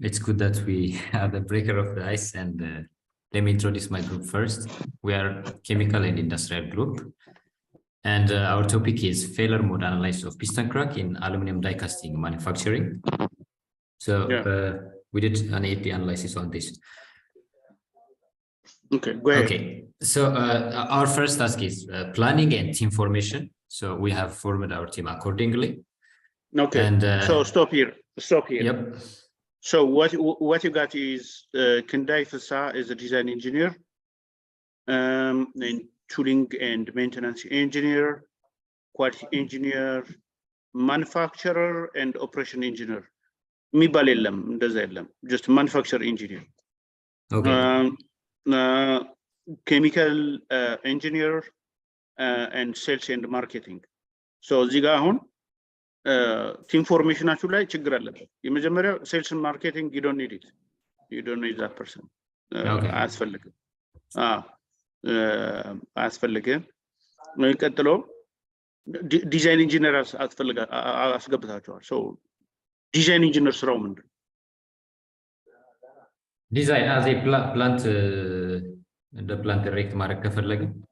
it's good that we have the breaker of the ice, and let me introduce my group first. We are chemical and industrial group, and our topic is failure mode analysis of piston crack in aluminum die casting manufacturing. So we did an AP analysis on this. Okay, go ahead. Okay, so our first task is planning and team formation. So we have formed our team accordingly. Okay, and so stop here. Yep. So what you got is Kendai Fasa is a design engineer, and tooling and maintenance engineer, quality engineer, manufacturer, and operation engineer. Just manufacturer engineer. Okay. Chemical engineer and sales and marketing. So Zigahon team formation actually sales and marketing, you don't need it. You don't need that person. Okay. As for again. Design engineer as so design engineers round. Design as a plant, the plant direct market,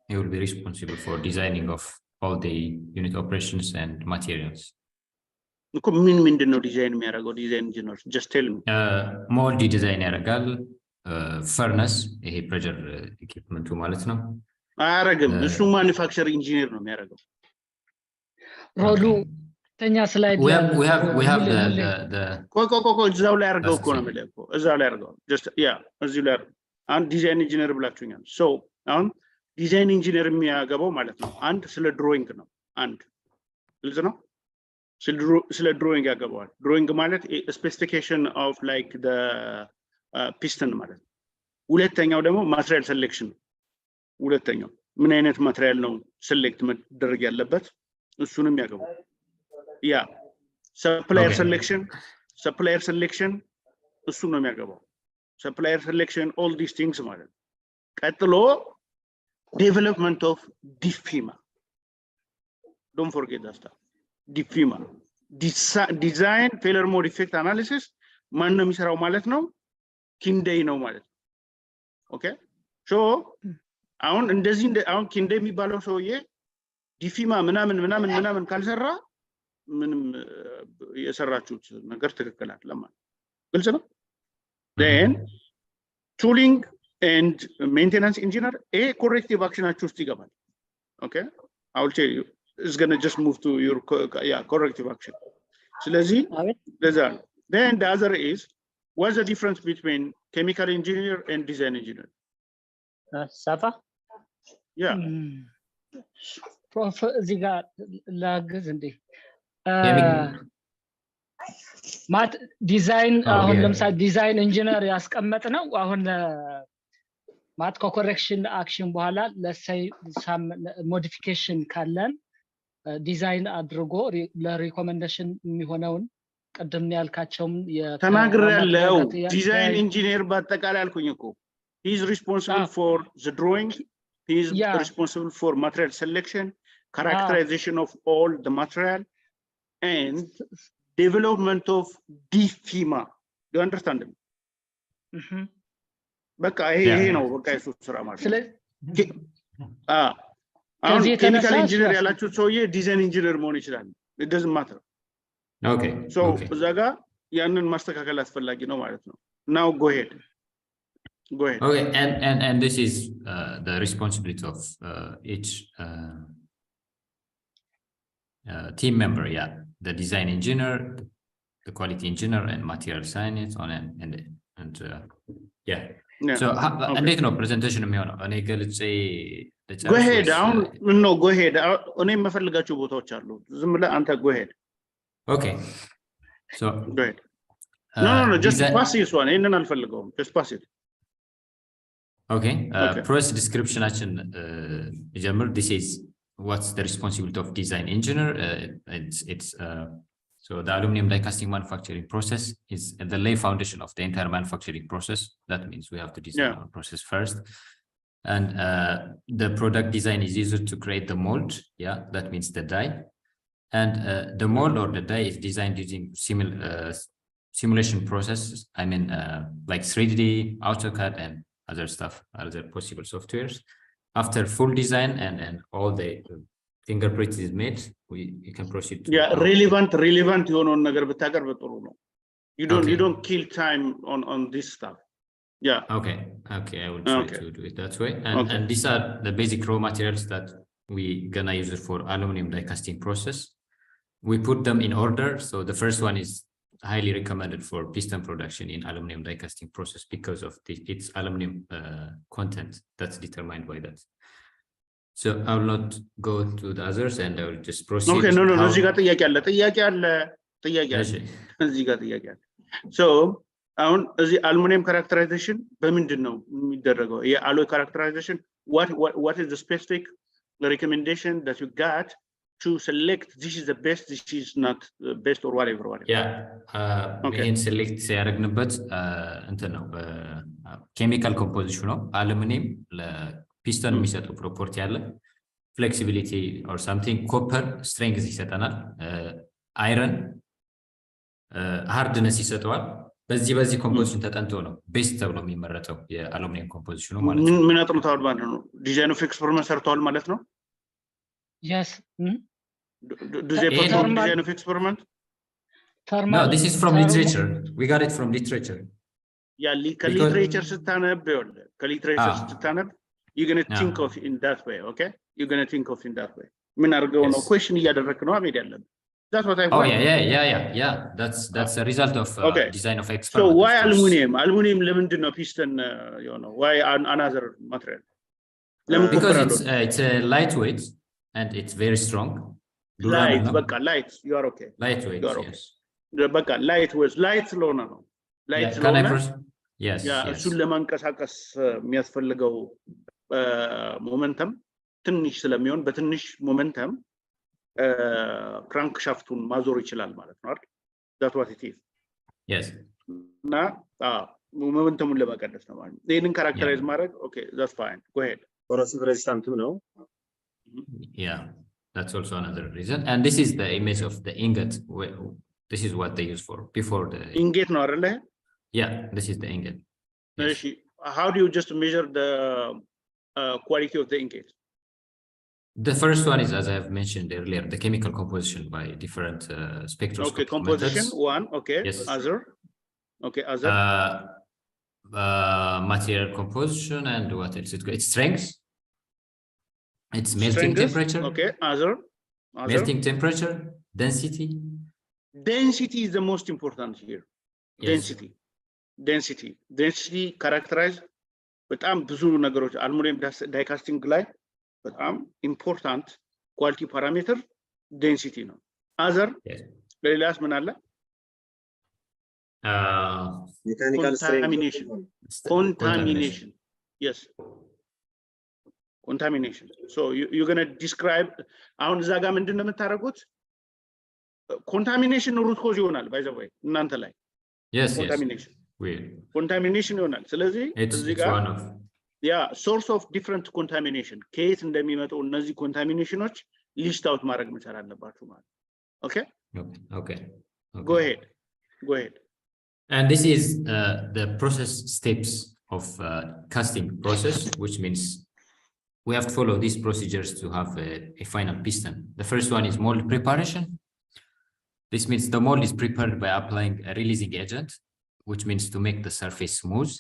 he will be responsible for designing of all the unit operations and materials. Design engineers, just tell me. Moldy design yaragal, furnace, a pressure equipment to maletno. Manufacturer engineer no merago. Rolu tenya slide. We have the just and design engineer black. So design engineer and select drawing and listen. Select drawing drawing a specification of like the piston material selection. Material select yeah, supplier selection, supplier selection, supplier selection, all these things. At the law, development of DFIMA. Don't forget that stuff. DFIMA. Design failure mode effect analysis. Man no misara malet no, kinde no malet. Okay? So, aun ndezin de aun kinde mi balo so ye DFIMA menamen kalsera. Then tooling and maintenance engineer a corrective action at Chustigaban. Okay, I will tell you, it's gonna just move to your corrective action. So let's see. Then the other is what's the difference between chemical engineer and design engineer? Safa? Yeah. Prof Ziga Lagazindi. Mat design design engineer ያስቀመጥ ነው አሁን ማት correction action በኋላ let's say some modification ካለን ዲዛይን አድርጎ ለሪኮመንዴሽን የሚሆነውን ቀደም ያልካቸውም ተናግሬያለሁ ዲዛይን ኢንጂነር በአጠቃላይ አልኩኝ እኮ he is responsible for the drawing, he is responsible for material selection, characterization of all the material and development of DFIMA. Do you understand them? Baka no baka susura ma. Chemical engineer yalachu soye design engineer moni ይችላል. It doesn't matter. Okay. So zaga ያንን ማስተካከል አስፈላጊ ነው ማለት ነው. Now go ahead. Go ahead. Okay, and this is the responsibility of each team member, the design engineer, the quality engineer, and material science on and So okay. No presentation go ahead. No, go ahead. Go ahead. Okay. So go ahead. No, just pass this one. Just pass it. Okay. Process description action. This is what's the responsibility of design engineer. It's so the aluminum die casting manufacturing process is the lay foundation of the entire manufacturing process. That means we have to design our process first, and the product design is used to create the mold. That means the die, and the mold or the die is designed using simulation processes. I mean, like 3D, AutoCAD, and other stuff, other possible softwares. After full design and all the fingerprint is made, you can proceed to relevant የሆነውን ነገር ብታቀርብ ጥሩ ነው. You don't kill time on this stuff. Okay, I will try to do it that way. And these are the basic raw materials that we gonna use it for aluminum die casting process. We put them in order. So the first one is highly recommended for piston production in aluminum die casting process because of its aluminum content that's determined by that. So I will not go to the others and I will just proceed. Okay, no. እዚህ ጋር ጥያቄ አለ. So አሁን እዚህ aluminum characterization በምንድን ነው የሚደረገው? የአሎይ characterization what is the specific recommendation that you got to select this is the best, this is not the best, or whatever. ይሄን select ሲያደርግንበት እንትን ነው chemical composition ነው። aluminum ለፒስተን የሚሰጠው ፕሮፐርቲ አለ flexibility or something, copper strength ይሰጠናል፣ iron hardness ይሰጠዋል። በዚህ ኮምፖዚሽን ተጠንቶ ነው ቤስት ተብሎ የሚመረጠው የአሉሚኒየም ኮምፖዚሽኑ ማለት ነው። ምን አጥንተዋል ማለት ነው? ዲዛይን ኦፍ ኤክስፐሪመንት ሰርተዋል ማለት ነው? Yes. Do they perform design of experiment? No, this is from literature. We got it from literature. Literature ስታነብ you're going to think of in that way, okay? You're going to think of in that way. ምን አድርገው ነው question እያደረክ ነው አሜድ ያለን? That's what I want. Yeah. That's a result of design of experiment. So why aluminum? Aluminum ለምንድን ነው piston why another material? Because it's a lightweight and it's very strong. Light, you are okay. Lightweight, yes. Light ስለሆነ ነው. Light ስለሆነ yes. እሱን ለማንቀሳቀስ የሚያስፈልገው ሞመንተም ትንሽ ስለሚሆን በትንሽ ሞመንተም ክራንክ ሻፍቱን ማዞር ይችላል ማለት ነው አይደል? That's what it is. Yes. እና ሞመንተሙን ለማቀነስ ነው ማለት ነው። ይሄንን ካራክተራይዝ ማድረግ okay, that's fine. Go ahead. Corrosive resistant ነው. Yeah, that's also another reason. And this is the image of the ingot. This is what they use for before the ingot ነው አይደል? Yeah, this is the ingot. Yes. How do you just measure the quality of the ingot? The first one is, as I have mentioned earlier, the chemical composition by different spectroscopic Okay, composition methods. one. Okay. Yes. Other. Okay, other. Material composition and what else? It's strength. It's melting temperature. Okay, other. Melting temperature, density. Density is the most important here. Yes. Density characterize በጣም ብዙ ነገሮች አልሙኒየም ዳይ ካስቲንግ ላይ በጣም ኢምፖርታንት ኳሊቲ ፓራሜትር ዴንሲቲ ነው። አዘር ለሌላስ ምን አለ? Contamination. Yes. Contamination. So you're going to describe አሁን እዛ ጋር ምንድን ነው የምታደርጉት? ኮንታሚኔሽን ሩት ኮዝ ይሆናል ባይ ዘ ወይ እናንተ ላይ ኮንታሚኔሽን ይሆናል። ስለዚህ እዚህ ጋር ሶርስ ኦፍ ዲፍረንት ኮንታሚኔሽን ከየት እንደሚመጡ እነዚህ ኮንታሚኔሽኖች ሊስት አውት ማድረግ መቻል አለባችሁ ማለት Okay. Go ahead. And this is the process steps of casting process, which means we have to follow these procedures to have a final piston. The first one is mold preparation. This means the mold is prepared by applying a releasing agent, which means to make the surface smooth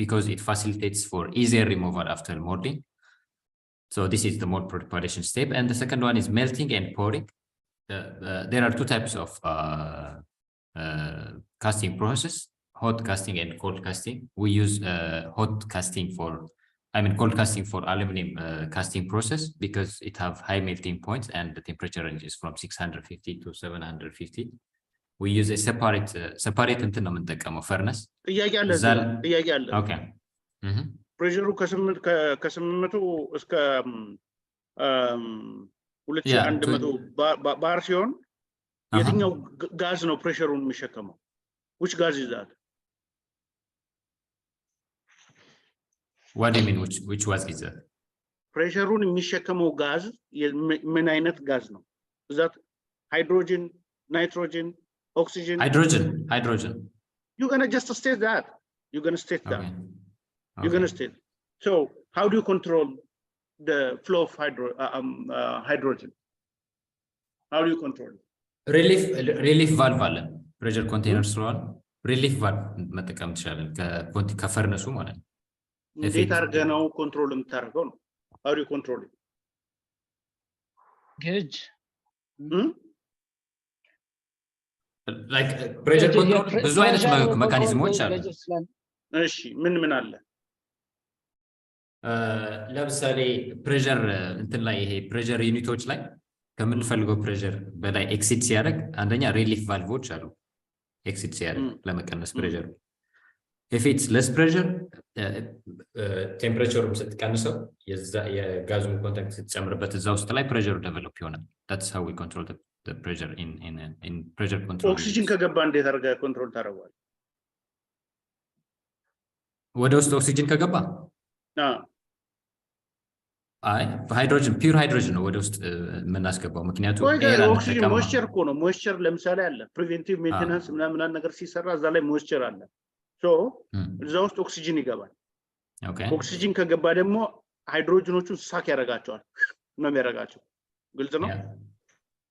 because it facilitates for easier removal after molding. So this is the mold preparation step. And the second one is melting and pouring. There are two types of casting process, hot casting and cold casting. We use cold casting for aluminum casting process because it have high melting points and the temperature ranges from 650 to 750. We use a separate እንትን ነው የምንጠቀመው furnace. ጥያቄ አለ። Okay. ፕሬሸሩ ከ800 እስከ 2100 ባር ሲሆን የትኛው ጋዝ ነው ፕሬሸሩን የሚሸከመው? which gas is that? What do you mean which was is that? ፕሬሸሩን የሚሸከመው ጋዝ ምን አይነት ጋዝ ነው? is that hydrogen, nitrogen, oxygen. Hydrogen. You're going to just state that. You're going to state that. Okay. You're going to state. So how do you control the flow of hydrogen? How do you control it? Relief valve አለ pressure container ስለሆነ relief valve መጠቀም ትችላለን ከፈርነሱ ማለት ነው እንዴት አድርገህ ነው ኮንትሮል የምታደርገው ነው how do you control it gauge like pressure control ብዙ አይነት ሜካኒዝሞች አሉ እሺ ምን አለ ለምሳሌ pressure እንትን ላይ ይሄ pressure ዩኒቶች ላይ ከምንፈልገው pressure በላይ ኤክሲድ ሲያደርግ አንደኛ relief valveዎች አሉ ኤክሲድ ሲያደርግ ለመቀነስ pressure if it's less pressure temperature ስትቀንሰው የጋዙን ኮንታክት ስትጨምርበት እዛ ውስጥ ላይ pressure develop ይሆናል that's how we control the pressure in pressure control ኦክሲጅን ከገባ እንዴት አድርገህ ኮንትሮል ታደርገዋለህ ወደ ውስጥ ኦክሲጅን ከገባ አይ ሃይድሮጅን ፒውር ሃይድሮጅን ነው ወደ ውስጥ የምናስገባው ምክንያቱም ኤር ኦክሲጅን ሞይስቸር እኮ ነው ሞይስቸር ለምሳሌ አለ ፕሪቬንቲቭ ሜንቴናንስ ምናምን ነገር ሲሰራ እዛ ላይ ሞይስቸር አለ ሶ እዛ ውስጥ ኦክሲጅን ይገባል ኦኬ ኦክሲጅን ከገባ ደግሞ ሃይድሮጅኖቹን ሳክ ያረጋቸዋል ነው የሚያረጋቸው ግልጽ ነው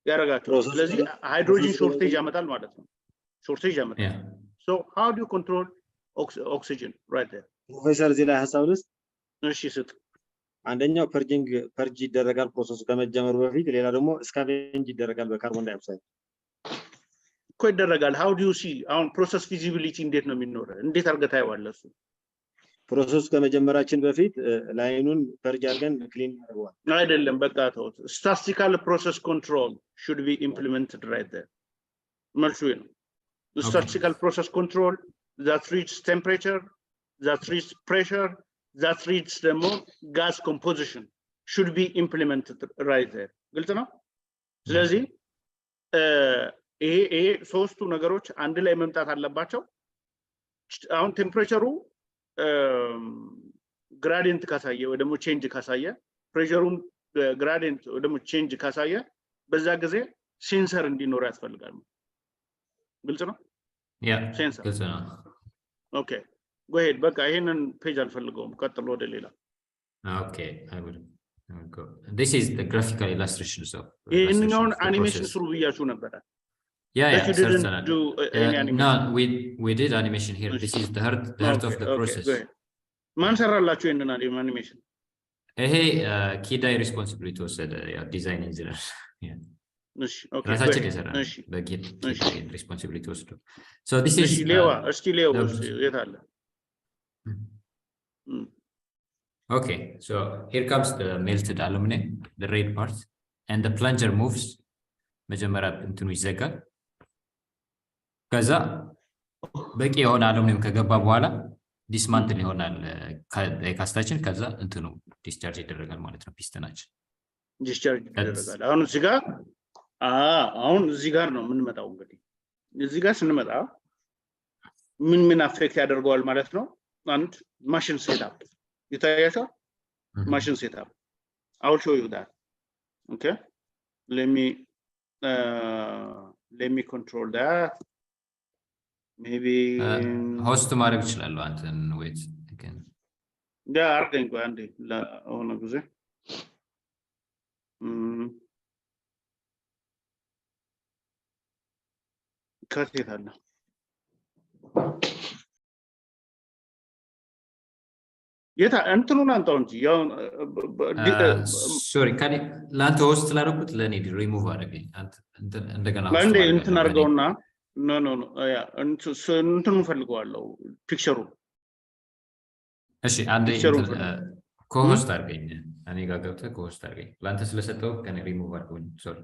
ያረጋቸው ስለዚህ ሃይድሮጅን ሾርቴጅ ያመጣል ማለት ነው ሾርቴጅ ያመጣል ሶ ሃው ዱ ዩ ኮንትሮል ኦክሲጅን ራይት ዴር ፕሮፌሰር ዚላ ሐሳብስ እሺ ስጥ አንደኛው ፐርጅ ይደረጋል ፕሮሰሱ ከመጀመሩ በፊት ሌላ ደግሞ ስካቬንጅ ይደረጋል በካርቦን ዳይኦክሳይድ እኮ ይደረጋል how do you see አሁን ፕሮሰስ ፊዚቢሊቲ እንዴት ነው የሚኖረው እንዴት አርገህ ታየዋለህ እሱ ፕሮሰሱ ከመጀመራችን በፊት ላይኑን ፐርጅ አድርገን ክሊን ያደርገዋል አይደለም በቃ ተውት statistical process control should be implemented right there መልሱ ነው statistical process control that reaches temperature that reaches pressure that reads the more gas composition should be implemented right there ግልጽ ነው ስለዚህ ይሄ ሶስቱ ነገሮች አንድ ላይ መምጣት አለባቸው አሁን ቴምፕሬቸሩ ግራዲየንት ካሳየ ወይ ደግሞ ቼንጅ ካሳየ ፕሬሸሩን ግራዲየንት ወይ ደግሞ ቼንጅ ካሳየ በዛ ጊዜ ሴንሰር እንዲኖር ያስፈልጋል ግልጽ ነው ያ ሴንሰር ግልጽ ነው ኦኬ go ahead በቃ ይሄንን ፔጅ አልፈልገውም ቀጥሎ ወደ ሌላ okay I will go this is the graphical illustrations of ይሄንን አኒሜሽን ስሩ ብያችሁ ነበር yeah certainly do any animation no we did animation here this is the heart of the process ማን ሰራላችሁ ይሄንን animation ይሄ ኪዳይ ሪስፖንሲቢሊቲ ወሰደ ያ ዲዛይን ኢንጂነር እሺ ኦኬ ራሳችን የሰራ በጌት ሪስፖንሲቢሊቲ ወስዶ so this is ሌዋ የታለ okay so here comes the melted aluminum the red part and the plunger moves መጀመሪያ እንትኑ ይዘጋል ከዛ በቂ የሆነ አሉሚኒየም ከገባ በኋላ ዲስማንትል ይሆናል ካስታችን ከዛ እንትኑ ዲስቻርጅ ይደረጋል ማለት ነው ፒስተናችን ዲስቻርጅ ይደረጋል አሁን እዚህ ጋር ነው የምንመጣው እንግዲህ እዚህ ጋር ስንመጣ ምን አፌክት ያደርገዋል ማለት ነው and machine setup ይታያችኋል machine setup I will show you that okay let me control that maybe host ማድረግ ይችላል አንተን wait again አርገኝ ቆይ አንዴ ለሆነ ጊዜ ከቴት አለ የታ እንትኑን አንተው እንጂ ያው ሶሪ ካኒ ላንተ ሆስት ላደረኩት ለኔ ሪሙቭ አደረገኝ አንተ እንደገና አንዴ እንትን አድርገውና ኖ ያ እንትኑን ፈልገዋለሁ ፒክቸሩ እሺ አንዴ ኮሆስት አድርገኝ እኔ ጋር ገብተህ ኮሆስት አድርገኝ ላንተ ስለሰጠው ከኔ ሪሙቭ አድርገኝ ሶሪ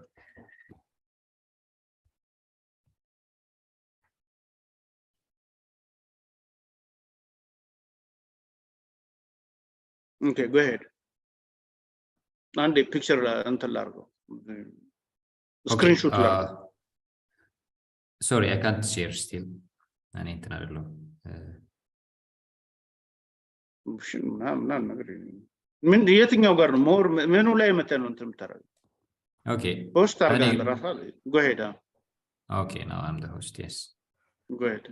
okay go ahead and a picture until largo screenshot sorry I can't share still I need to know ምን የትኛው ጋር ነው ሞር ምኑ ላይ መተን ነው እንትን ተራው okay ፖስት አርጋለ ራሳ go ahead Okay, now I'm the host, yes. Go ahead.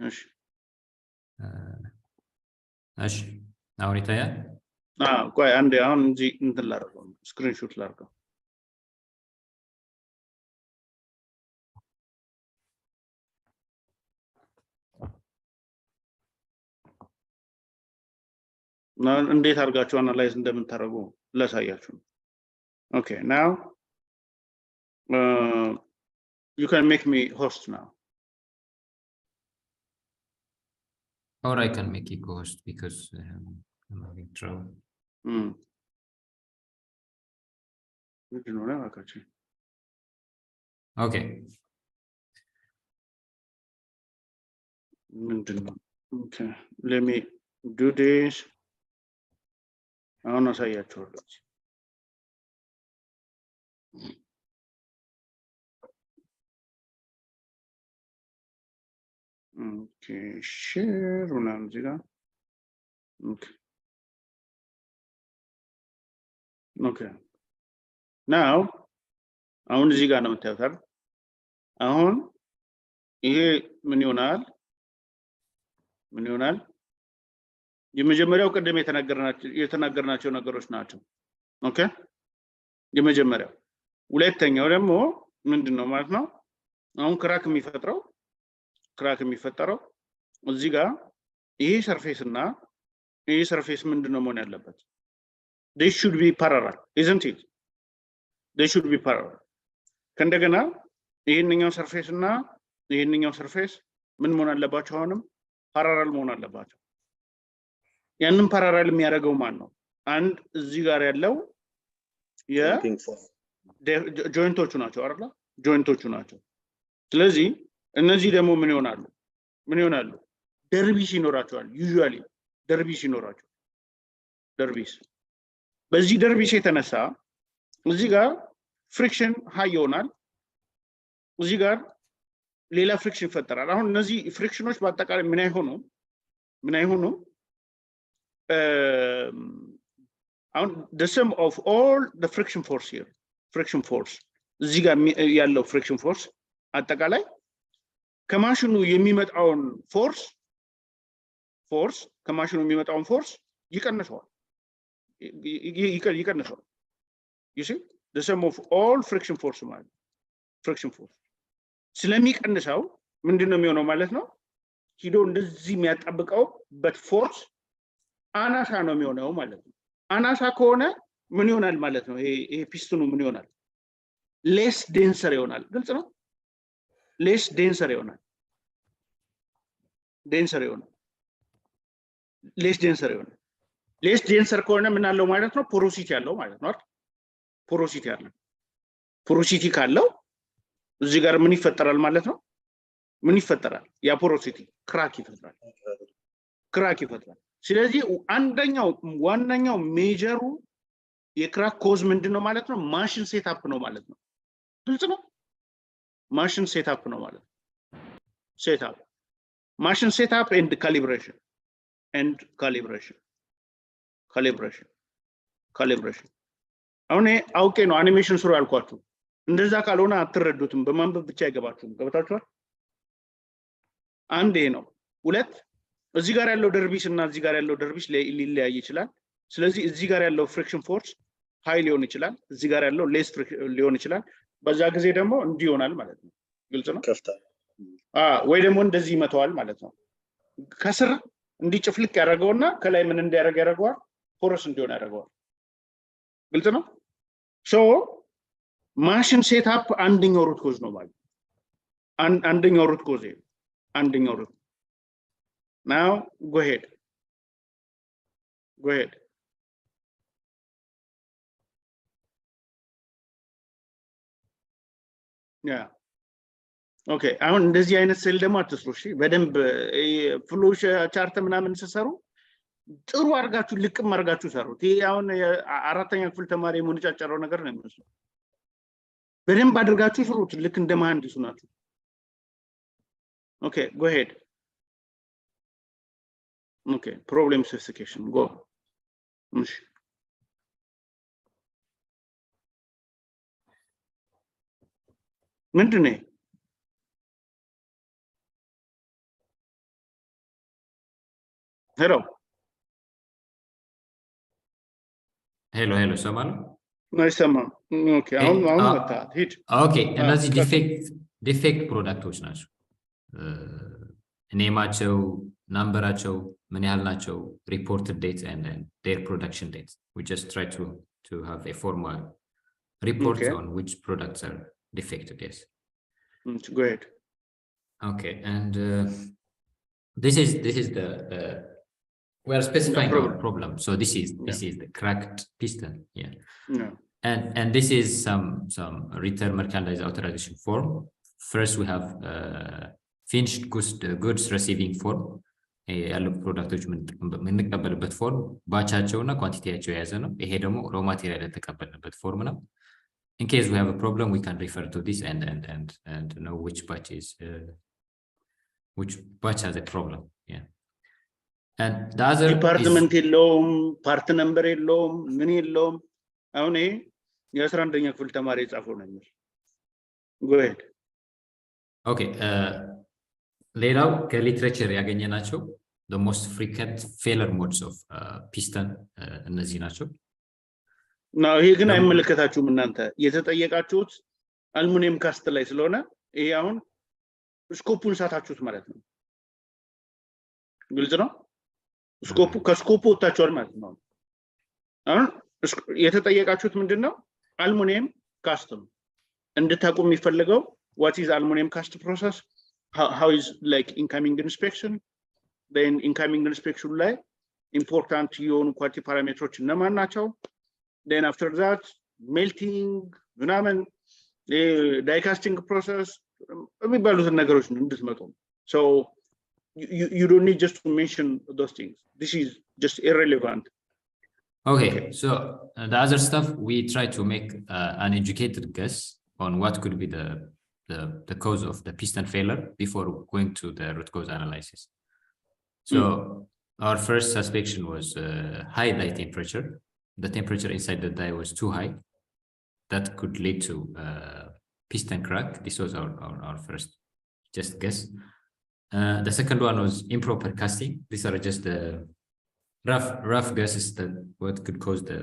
Now Ritaya? Go ahead. And the screenshot largo. Now, and they are going to analyze them in Tarago. Less I actually. Okay, now you can make me host now. Or I can make you host because I'm having trouble. Okay. Okay, let me do this. I want to say it. Okay, share. Okay. Okay. Now, I want to see Ganam Tether. I want here Minional. You measure Academy Etanagarnacho Nagaros Nacho. Okay? You measure Mero. Uletting your more, Mindino Marno. I want crack me fetro. Crack me fetro. Ziga. E surface na. E surface Mindino Monella. They should be parallel, isn't it? They should be parallel. Kandagana, in your surface na, in your surface, Minmona Labachonum, parallel Mona Labacho. Yanum parallel Miaragomano, and Zigarello, yeah, joint Tochunacho, joint Tochunacho. Tlezi, energy demo Minionalo, dervish in oracho, usually, dervish in oracho. Dervish. But the dervish etanasa, Ziga, friction high yonal, Zigar, Lila friction fetter. Around Nazi friction was Batakar Minahono, the sum of all the friction force here, friction force, Ziga yellow friction force, at Takale, Kamashunu Yemimet on force, Kamashunu Mimet on force, you can solve. You can solve. You see, the sum of all friction force, friction force. Islamic and the South, Mindinamio Malet, no? He don't zimet abako, but force, Anasanomio Malet. Anasakona, Munional Malet, a piston munional. Less denser ional. Less denser ional. Less denser ional. Less denser corner Minalo Malet, no porosity allo, not porosity allo. Porosity callo. Zigar mini federal malato, mini federal, ya porosity, cracky federal. Seriously, one major ye crack cause mendino malato, machine setup no malato. Machine setup no malato. Setup. Machine setup and calibration. Calibration. Okay, no animation sur alquatu. እንደዛ ካልሆነ አትረዱትም በማንበብ ብቻ አይገባችሁም ገብታችኋል አንዴ ነው ሁለት እዚህ ጋር ያለው ደርቢስ እና እዚህ ጋር ያለው ደርቢስ ሊለያይ ይችላል ስለዚህ እዚህ ጋር ያለው ፍሪክሽን ፎርስ ሃይ ሊሆን ይችላል እዚህ ጋር ያለው ሌስ ሊሆን ይችላል በዛ ጊዜ ደግሞ እንዲህ ይሆናል ማለት ነው ግልጽ ነው ከፍታ ወይ ደግሞ እንደዚህ ይመታዋል ማለት ነው ከስር እንዲጭፍልቅ ያደርገውና ከላይ ምን ያደርገዋል ፎርስ እንዲሆን ያደርገዋል ግልጽ ነው ሶ Machine setup ending root cause no bad. Ending root cause. Ending root. Now go ahead. Yeah. Okay. I want this guy in a cell demo to sushi. Vedem flush chart ምናምን ሲሰሩ ጥሩ አርጋችሁ ልቅ ማርጋችሁ ሰሩት ይሄ አሁን አራተኛ ክፍል ተማሪ የሙንጫጫረው ነገር ነው የሚመስለው በደንብ አድርጋችሁ ስሩት ልክ እንደ መሐንዲሱ ናችሁ Okay, go ahead. Okay, problem specification, go. ምንድነው Hello. Hello, Samal. Nice, Samal. Okay, okay, እነዚህ defect producቶች ናቸው ኔማቸው ናምበራቸው ምን ያህል ናቸው reported dates and their production dates. We just try to have a formal report on which products are defected. Yes. Great. Okay, and this is the we are specifying our problem. So this is the cracked piston. Yeah. And this is some return merchandise authorization form. First, we have finished goods receiving form. ያለው ፕሮዳክቶች የምንቀበልበት ፎርም ባቻቸውና ኳንቲቲያቸው የያዘ ነው። ይሄ ደግሞ ሮ ማቴሪያል የተቀበልንበት ፎርም ነው። In case we have a problem, we can refer to this and know which batch has a problem. Yeah. And the other department የለውም part number የለውም ምን የለውም አሁን የ11ኛ ክፍል ተማሪ ጻፈው ነው የሚል go ahead. Okay, ሌላው ከሊትሬቸር ያገኘናቸው the most frequent failure modes of piston እነዚህ ናቸው። ነው ይሄ ግን አይመለከታችሁም እናንተ የተጠየቃችሁት አልሙኒየም ካስት ላይ ስለሆነ ይሄ አሁን ስኮፑን ሳታችሁት ማለት ነው። ግልጽ ነው። ስኮፑ ከስኮፑ ወጣችኋል ማለት ነው። አሁን የተጠየቃችሁት ምንድነው? አልሙኒየም ካስት ነው። እንድታቁ የሚፈልገው what is aluminum cast process, how is like incoming inspection, then incoming inspection ላይ important የሆኑ quality parameters እነማን ናቸው? Then after that melting ምናምን die casting process የሚባሉትን ነገሮች እንድትመጡ። So you don't need just to mention those things. This is just irrelevant. Okay. So the other stuff we try to make an educated guess on what could be the cause of the piston failure before going to the root cause analysis. So our first suspicion was high die temperature. The temperature inside the die was too high. That could lead to piston crack. This was our first just guess. The second one was improper casting. These are just the rough guesses that what could cause the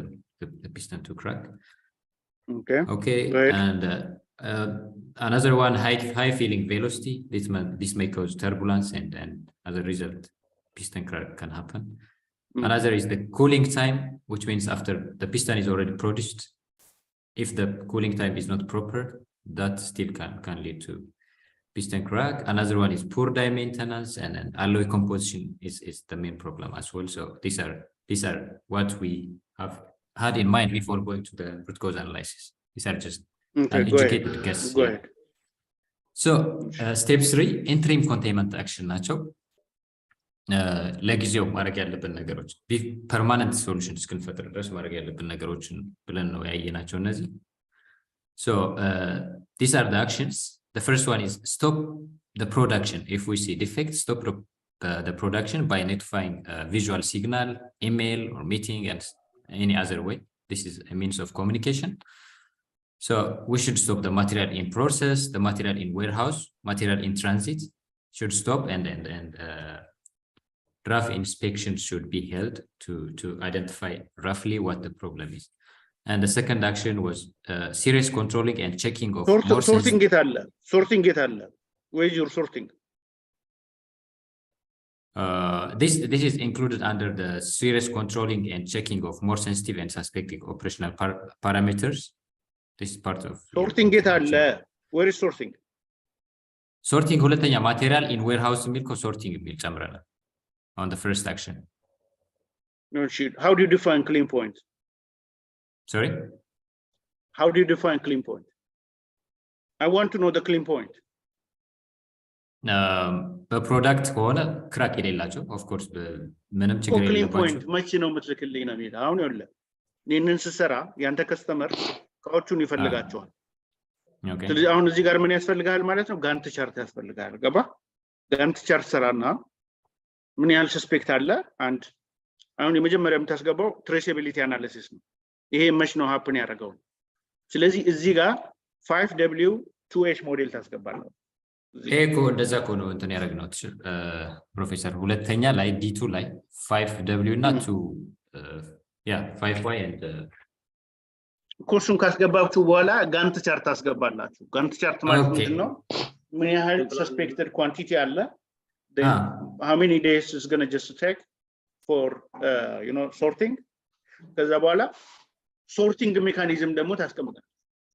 piston to crack. Okay. Right. And another one, high feeling velocity. This may cause turbulence and as a result, piston crack can happen. Another is the cooling time, which means after the piston is already produced, if the cooling time is not proper, that still can lead to piston crack. Another one is poor die maintenance, and alloy composition is the main problem as well. So these are what we have had in mind before going to the root cause analysis. These are just an educated guess. Go ahead. So step 3, interim containment action ናቸው። ለጊዜው ማድረግ ያለብን ነገሮች permanent solution እስክንፈጥር ድረስ ማድረግ ያለብን ነገሮችን ብለን ነው ያየናቸው እነዚህ። So these are the actions. The first one is stop the production. If we see defect, stop the production by notifying visual signal, email, or meeting, and any other way. This is a means of communication. So we should stop the material in process, the material in warehouse, material in transit should stop, and rough inspection should be held to identify roughly what the problem is. And the second action was serious controlling and checking of sorting it all. Where is your sorting? This is included under the serious controlling and checking of more sensitive and suspected operational parameters. This is part of sorting it all. Where is sorting? Sorting ሁለተኛ material in warehouse የሚል sorting የሚል ጨምረናል on the first action. No shit. How do you define clean point? Sorry? How do you define clean point? I want to know the clean point. በፕሮዳክት ከሆነ ክራክ የሌላቸው of course ምንም ችግር የሌለባቸው clean point መቼ ነው የምትልክልኝ ነው የሚል አሁን ይኸውልህ ይህንን ስሰራ ያንተ ከስተመር እቃዎቹን ይፈልጋቸዋል። ስለዚህ አሁን እዚህ ጋር ምን ያስፈልጋል ማለት ነው? ጋንት ቻርት ያስፈልጋል። ገባ? ጋንት ቻርት ሰራና ምን ያህል ሰስፔክት አለ አንድ አሁን የመጀመሪያ የምታስገባው ትሬሲቢሊቲ አናሊሲስ ነው። ይሄ መች ነው ሀፕን ያደረገው። ስለዚህ እዚህ ጋር 5W2H ሞዴል ታስገባለህ። ይሄ እንደዛ ነው እንትን ያደረግነው ፕሮፌሰር ሁለተኛ ላይ D2 ላይ 5W not to 5Y and ኮርሱን ካስገባችሁ በኋላ ጋንት ቻርት አስገባላችሁ ጋንት ቻርት ማለት ምንድነው ምን ያህል suspected quantity አለ then how many days is going to just take for sorting ከዛ በኋላ sorting mechanism ደግሞ ታስቀምጣለህ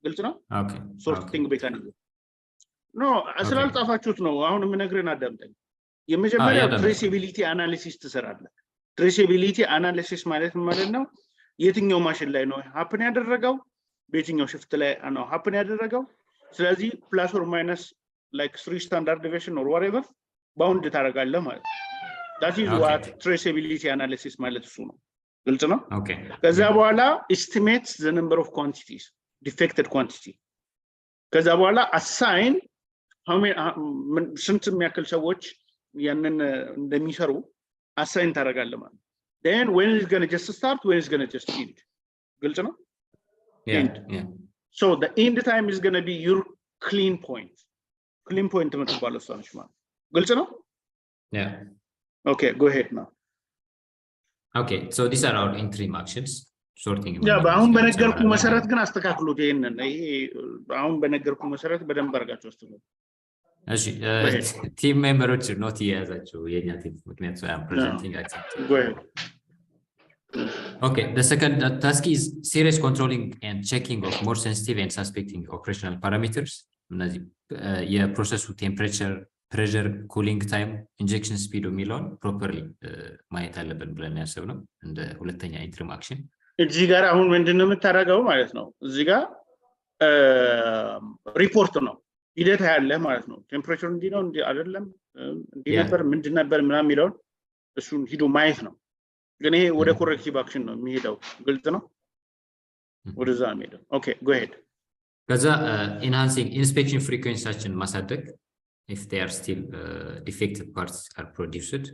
ግልጽ ነው okay sorting mechanism no አስላልጻፋችሁት ነው አሁን የምነግርህን አዳምጠኝ የመጀመሪያው traceability analysis ትሰራለህ traceability analysis ማለት ነው የትኛው ማሽን ላይ ነው happen ያደረገው በየትኛው shift ላይ ነው happen ያደረገው ስለዚህ plus or minus like 3 standard deviation or whatever bound ታደርጋለህ ማለት that is what traceability analysis ማለት እሱ ነው ግልጽ ነው okay ከዛ በኋላ estimates the number of quantities defected quantity ከዛ በኋላ assign how many ስንት የሚያክል ሰዎች ያንን እንደሚሰሩ assign ታደርጋለህ ማለት then when is going to just start when is going to just end ግልጽ ነው yeah so the end time is going to be your clean point የምትባለው እሷ ነች ማለት ግልጽ ነው yeah okay go ahead now okay so these are our interim actions sorting አሁን በነገርኩ መሰረት ግን አስተካክሉት ይሄንን ይሄ አሁን በነገርኩ መሰረት በደንብ አድርጋችሁ አስተካክሉ እሺ ቲም ሜምበሮች ኖት ያያዛቸው የኛ ቲም ምክንያት so I am presenting activity go ahead okay the second task is serious controlling and checking of more sensitive and suspecting operational parameters እነዚህ የፕሮሰሱ ቴምፕሬቸር pressure cooling time injection speed የሚለውን properly ማየት አለብን ብለን ያሰብነው እንደ ሁለተኛ ኢንትሪም አክሽን እዚህ ጋር አሁን ምንድነው የምታደርገው ማለት ነው እዚህ ጋር ሪፖርት ነው ሂደት ያለ ማለት ነው ቴምፕሬቸር እንዲ ነው እንዲ አይደለም እንዲ ነበር ምንድን ነበር ምናምን የሚለውን እሱን ሂዶ ማየት ነው ግን ይሄ ወደ ኮሬክቲቭ አክሽን ነው የሚሄደው ግልጽ ነው ወደዛ ነው የሚሄደው ኦኬ go ahead ከዛ enhancing inspection frequency ማሳደግ if they are still defective parts are produced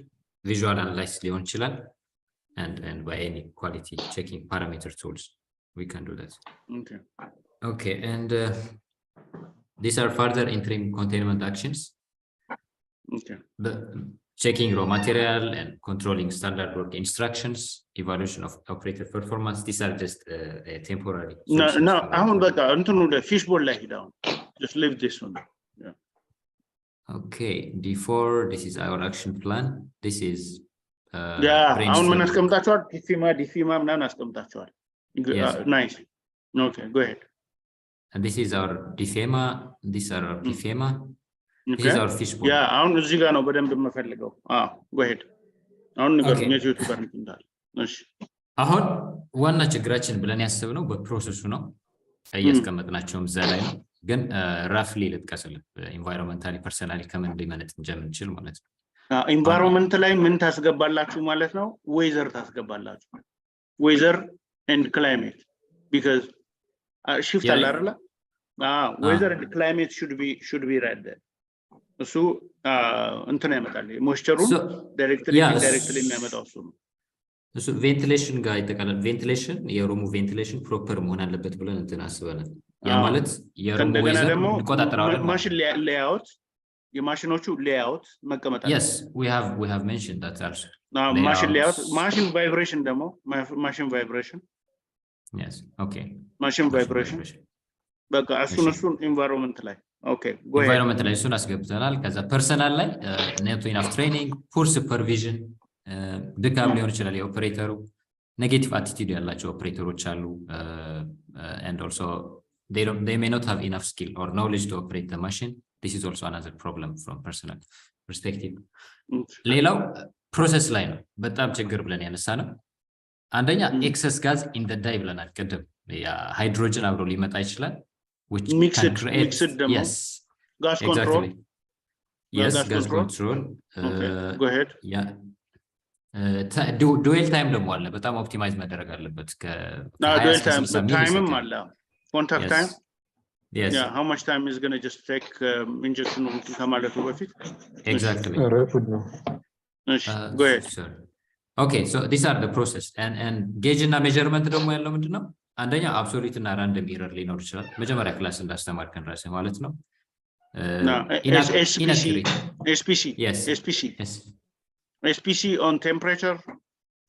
visual analysis ሊሆን ይችላል and by any quality checking parameter tools we can do that okay and these are further interim containment actions checking raw material and controlling standard work instructions evaluation of operator performance these are just temporary no አሁን በቃ እንትኑ ለፊሽቦል ላይ ሄዳው just leave this one yeah okay before this is our action plan this is አሁን ምን አስቀምጣችኋል ዲፊማ ምናምን አስቀምጣችኋል nice okay go ahead and this is our difema these are our difema this is our fishbowl አሁን እዚህ ጋር ነው በደንብ የምፈልገው go ahead አሁን ንገሩኝ የዩቲዩብ ጋር እንታል እሺ አሁን ዋና ችግራችን ብለን ያሰብነው በፕሮሰሱ ነው እያስቀመጥናቸውም እዛ ላይ ነው ግን ራፍሊ ልጥቀስልህ ኢንቫይሮንመንታሊ ፐርሰናሊ ከምን ሊመነጥ እንጀምንችል ማለት ነው ኢንቫይሮንመንት ላይ ምን ታስገባላችሁ ማለት ነው ዌዘር ታስገባላችሁ ዌዘር ኤንድ ክላይሜት because shift አለ አይደል weather and climate should be read እሱ እንትን ያመጣል ሞይስቸሩን ዳይሬክትሊ የሚያመጣው እሱ ነው እሱ ቬንቲሌሽን ጋር ይተካላል ቬንቲሌሽን የሩሙ ቬንቲሌሽን ፕሮፐር መሆን አለበት ብለን እንትን አስበናል ያ ማለት የሩሙ ዌዘር እንቆጣጠራለን ማሽን ሌአውት የማሽኖቹ ሌአውት መቀመጥ አለ yes we have mentioned that also ማሽን ሌአውት ማሽን ቫይብሬሽን ደግሞ ማሽን ቫይብሬሽን yes okay ማሽን ቫይብሬሽን በቃ እሱን ኢንቫይሮንመንት ላይ ኦኬ ኢንቫይሮንመንት ላይ እሱን አስገብተናል ከዛ ፐርሰናል ላይ ኔት ኢናፍ ትሬኒንግ ፑር ሱፐርቪዥን ድካም ሊሆን ይችላል የኦፕሬተሩ ኔጌቲቭ አቲቲዩድ ያላቸው ኦፕሬተሮች አሉ and also they may not have enough skill or knowledge to operate the machine this is also another problem from personal perspective ሌላው ፕሮሰስ ላይ ነው በጣም ችግር ብለን ያነሳነው አንደኛ ኤክሰስ ጋዝ ኢን ዘ ዳይ ብለናል ቀደም ያ ሃይድሮጅን አብሮ ሊመጣ ይችላል which mixed demo. yes gas exactly control yes gas control okay go ahead yeah dual time ደግሞ አለ በጣም ኦፕቲማይዝ መደረግ አለበት dual time አለ contact yes. time yes yeah how much time is going to just take injection ከማለቱ በፊት exactly go ahead sir okay so these are the process and gauge እና measurement ደግሞ ያለው ምንድነው አንደኛ አብሶሉት እና ራንደም ኤረር ሊኖር ይችላል መጀመሪያ ክላስ እንዳስተማርከን ራስ ማለት ነው SPC yes SPC yes SPC on temperature,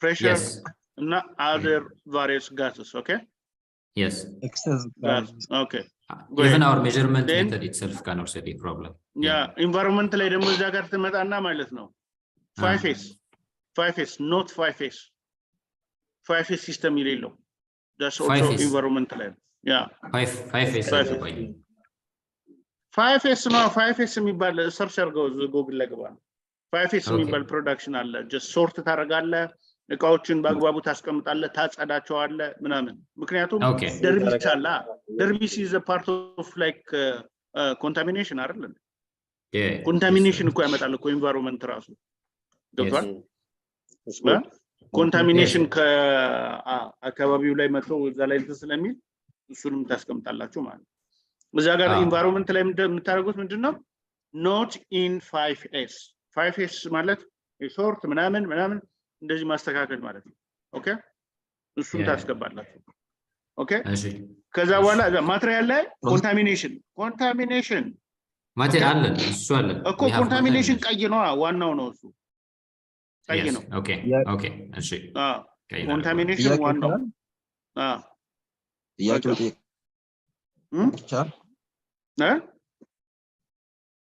pressure, Yes. not other various gases. Okay. Yes. Excess Gas. Okay. Go Even ahead. our measurement Then- method itself can also be a problem. Yeah. Environmental area እዛ ጋር ትመጣና ማለት ነው 5S 5S not 5S 5S system የሌለው that's also 5S. environmental area. Yeah. 5S. 5S ነው 5S የሚባል ሰርች አድርገው ጎግል ላይ ገባ 5S Okay. የሚባል ፕሮዳክሽን አለ just sort ታደርጋለህ እቃዎችን በአግባቡ ታስቀምጣለህ ታጸዳቸዋለህ ምናምን ምክንያቱም Okay. ደርቢስ አለ ደርቢስ is a part of like contamination አይደል Yeah. ኮንታሚኔሽን እኮ ያመጣል እኮ ኢንቫይሮንመንት ራሱ ገብቷል Smoke. ኮንታሚኔሽን ከአካባቢው ላይ መጥቶ እዛ ላይ እንትን ስለሚል እሱንም ታስቀምጣላችሁ ማለት እዛ ጋር ኢንቫይሮንመንት ላይ የምታደርጉት ምንድነው not in 5S 5S ማለት ሪሶርት ምናምን እንደዚህ ማስተካከል ማለት ነው ኦኬ እሱን ታስገባላችሁ ኦኬ እሺ ከዛ በኋላ ማቴሪያል ላይ ኮንታሚኔሽን ማቴሪያል አለ እሱ አለ እኮ ኮንታሚኔሽን ቀይ ነው ዋናው ነው እሱ ቀይ ነው ኦኬ ኦኬ እሺ ኮንታሚኔሽን ዋናው ጥያቄው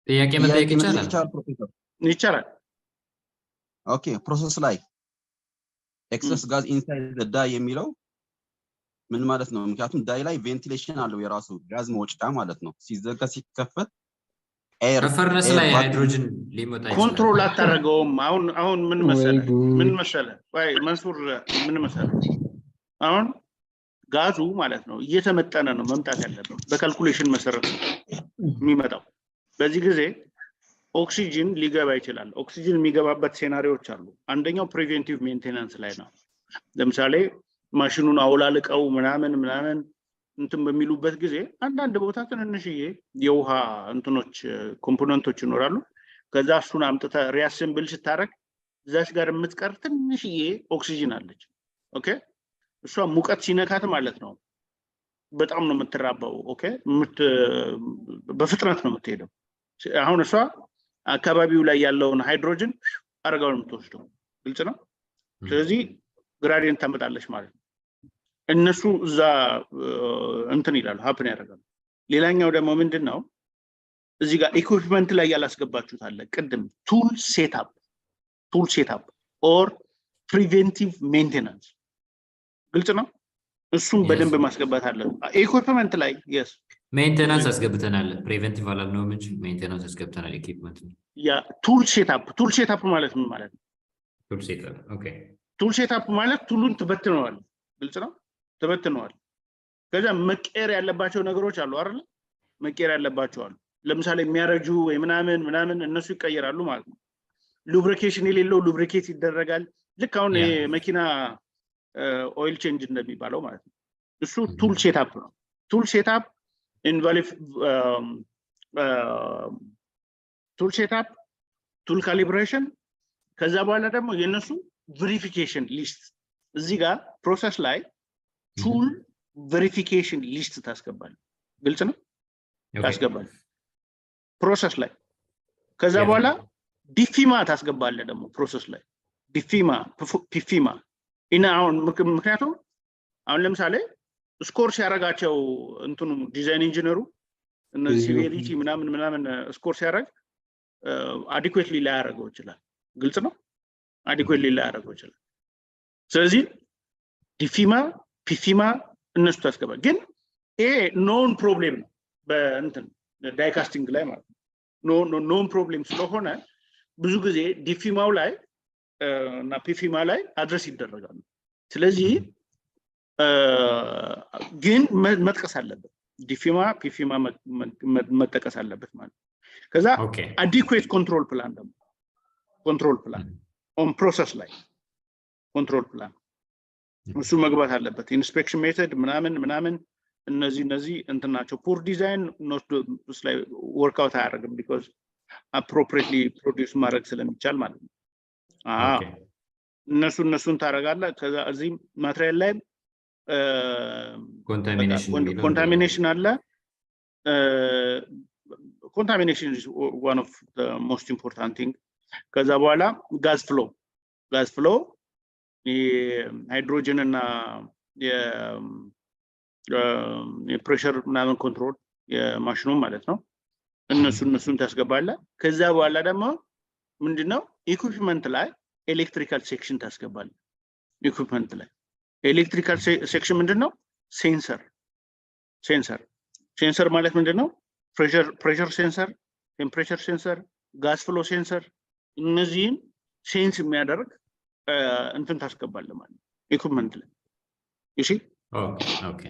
ጥያቄ መጠየቅ ይቻላል ይቻላል ኦኬ ፕሮሰስ ላይ excess gas inside the die የሚለው ምን ማለት ነው ምክንያቱም ዳይ ላይ ቬንቲሌሽን አለው የራሱ ጋዝ መውጫ ማለት ነው ሲዘጋ ሲከፈት ኤር ፈርነስ ላይ ሃይድሮጅን ሊመጣ ይችላል ኮንትሮል አታረጋውም አሁን ምን መሰለ ወይ መንሱር ምን መሰለ አሁን ጋዙ ማለት ነው እየተመጠነ ነው መምጣት ያለበት በካልኩሌሽን መሰረት የሚመጣው በዚህ ጊዜ ኦክሲጅን ሊገባ ይችላል ኦክሲጅን የሚገባበት ሴናሪዎች አሉ አንደኛው ፕሪቬንቲቭ ሜንቴናንስ ላይ ነው ለምሳሌ ማሽኑን አውላልቀው ምናምን እንትን በሚሉበት ጊዜ አንዳንድ ቦታ ትንንሽዬ የውሃ እንትኖች ኮምፖነንቶች ይኖራሉ ከዛ እሱን አምጥተ ሪአሰምብል ስታረግ እዛች ጋር የምትቀር ትንሽዬ ኦክሲጅን አለች ኦኬ እሷ ሙቀት ሲነካት ማለት ነው በጣም ነው የምትራባው ኦኬ በፍጥነት ነው የምትሄደው አሁን እሷ አካባቢው ላይ ያለውን ሃይድሮጅን አርጋውን የምትወስደው ግልጽ ነው ስለዚህ ግራዲየንት ታመጣለች ማለት ነው እነሱ እዛ እንትን ይላሉ ሀፕን ያደርጋሉ ሌላኛው ደግሞ ምንድነው እዚህ ጋር ኢኩዊፕመንት ላይ ያላስገባችሁት አለ ቅድም ቱል ሴትአፕ ኦር ፕሪቬንቲቭ ሜንቴናንስ ግልጽ ነው እሱም በደንብ ማስገባት አለ ኢኩዊፕመንት ላይ yes ሜንቴናንስ አስገብተናል ፕሪቬንቲቭ አላልነው እንጂ ሜንቴናንስ አስገብተናል ኢኩዊፕመንት ያ ቱል ሴትአፕ ማለት ምን ማለት ነው ቱል ሴትአፕ ኦኬ ቱል ሴትአፕ ማለት ቱሉን ትበትነዋል ግልጽ ነው ተበትነዋል ከዛ መቀየር ያለባቸው ነገሮች አሉ አይደል መቀየር ያለባቸው አሉ ለምሳሌ የሚያረጁ ወይ ምናምን እነሱ ይቀየራሉ ማለት ነው ሉብሪኬሽን የሌለው ሉብሪኬት ይደረጋል ልክ አሁን መኪና ኦይል ቼንጅ እንደሚባለው ማለት ነው እሱ ቱል ሴትአፕ ነው ቱል ሴትአፕ invalid ቱል ሴትአፕ ቱል ካሊብሬሽን ከዛ በኋላ ደግሞ የነሱ ቬሪፊኬሽን ሊስት እዚህ ጋር ፕሮሰስ ላይ ቱል ቬሪፊኬሽን ሊስት ታስገባል ግልጽ ነው ታስገባል ፕሮሰስ ላይ ከዛ በኋላ ዲፊማ ታስገባለ ደግሞ ፕሮሰስ ላይ ፒፊማ እና አሁን ምክንያቱም አሁን ለምሳሌ ስኮር ሲያረጋቸው እንትኑ ዲዛይን ኢንጂነሩ እነዚህ ሲቪሊቲ ምናምን ስኮር ሲያረግ አዲኩዌትሊ ላይ ያረጋው ይችላል ግልጽ ነው አዲኩዌትሊ ላይ ያረጋው ይችላል ስለዚህ ዲፊማ ፒፊማ እነሱ ታስገባ ግን ይሄ ኖን ፕሮብሌም ነው በእንትን ዳይካስቲንግ ላይ ማለት ነው ኖን ፕሮብሌም ስለሆነ ብዙ ጊዜ ዲፊማው ላይ እና ፒፊማ ላይ አድረስ ይደረጋሉ ስለዚህ ግን መጥቀስ አለበት ዲፊማ ፒፊማ መጠቀስ አለበት ማለት ከዛ አዲኩዌት ኮንትሮል ፕላን ደግሞ ኮንትሮል ፕላን ኦን ፕሮሰስ ላይ ኮንትሮል ፕላን እሱ መግባት አለበት ኢንስፔክሽን ሜተድ ምናምን እነዚህ እንትናቸው ፑር ዲዛይን ኖትስ ላይ ወርክአውት አያደርግም ቢኮዝ አፕሮፕሪየትሊ ፕሮዲዩስ ማድረግ ስለሚቻል ማለት ነው እነሱን ታረጋለህ ከዛ እዚህ ማቴሪያል ላይ contamination አለ contamination is one of the most important thing ከዛ በኋላ ጋዝ ፍሎ gas flow hydrogen እና የፕሬሸር ምናምን ኮንትሮል የማሽኑ ማለት ነው እነሱን ታስገባለህ ከዛ በኋላ ደግሞ ምንድነው ኢኩዊፕመንት ላይ ኤሌክትሪካል ሴክሽን ታስገባለህ ኢኩዊፕመንት ላይ ኤሌክትሪካል ሴክሽን ምንድነው ሴንሰር ማለት ምንድነው ፕሬሸር ሴንሰር ቴምፕሬቸር ሴንሰር ጋስ ፍሎ ሴንሰር እነዚህን ሴንስ የሚያደርግ እንትን ታስገባለህ ማለት ኢኩዊፕመንት ላይ እሺ ኦኬ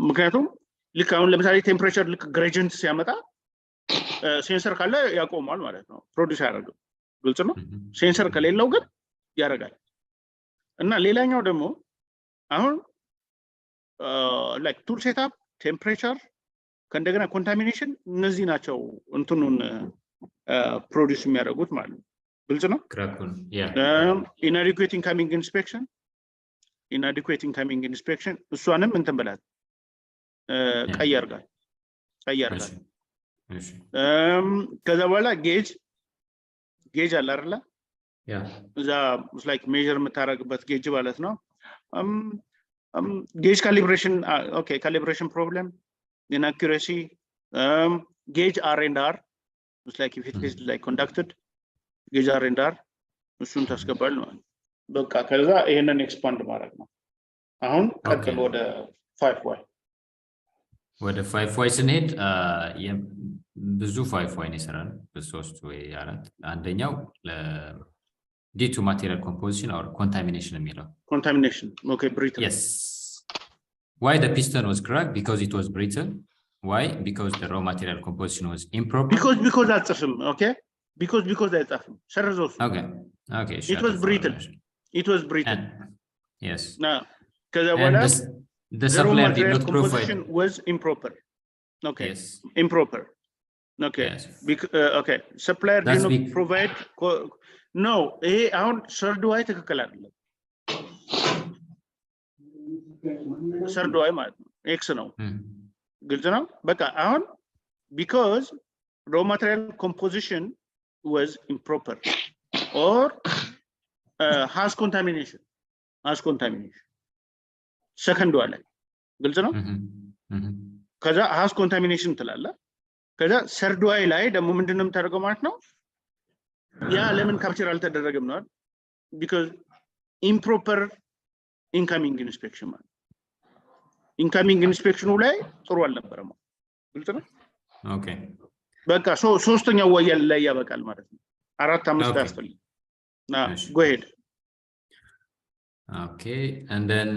ምክንያቱም ልክ አሁን ለምሳሌ ቴምፕሬቸር ልክ ግሬዲየንት ሲያመጣ ሴንሰር ካለ ያቆማል ማለት ነው ፕሮዲዩስ ያደርጋል ግልጽ ነው ሴንሰር ከሌለው ግን ያደርጋል እና ሌላኛው ደግሞ አሁን ላይክ ቱል ሴትአፕ ቴምፕሬቸር ከእንደገና ኮንታሚኔሽን እነዚህ ናቸው እንትኑን ፕሮዲዩስ የሚያደርጉት ማለት ነው ግልጽ ነው inadequate incoming inspection እሷንም እንትን ብላት ቀይ አርጋል ከዛ በኋላ ጌጅ አለ አይደል እዛ ላይክ ሜዠር የምታረግበት ጌጅ ማለት ነው ጌጅ ካሊብሬሽን ኦኬ ካሊብሬሽን ፕሮብለም inaccuracy gauge R&R it's like if it is like conducted gauge R&R እሱን ታስገባል ነው በቃ ከዛ ይሄንን ኤክስፓንድ ማድረግ ነው አሁን ቀጥሎ ወደ 5y ወደ 5y ስንሄድ ብዙ 5y ነው ይሰራል በሶስት ወይ አራት አንደኛው due to material composition or contamination የሚለው contamination okay brittle yes why the piston was cracked because it was brittle why because the raw material composition was improper because that's okay because that's okay it was brittle yes now because the supplier did not composition was improper okay yes improper okay yes. Okay supplier did not provide no አሁን ሰርዶዋይ ትክክል አይደለም ሰርዶዋይ ማለት ነው ኤክስ ነው ግልጽ ነው በቃ አሁን because raw material composition was improper or has contamination second one ግልጽ ነው ከዛ has contamination ትላለ ከዛ ሰርዶዋይ ላይ ደግሞ ምንድነው የምታደርገው ማለት ነው ያ ለምን ካፕቸር አልተደረገም ነው because improper incoming inspection ማለት incoming inspection ላይ ጥሩ አልነበረም ግልጽ ነው ኦኬ በቃ ሶስተኛው ወያል ላይ ያበቃል ማለት ነው አራት አምስት ያስፈልግ go ahead okay and then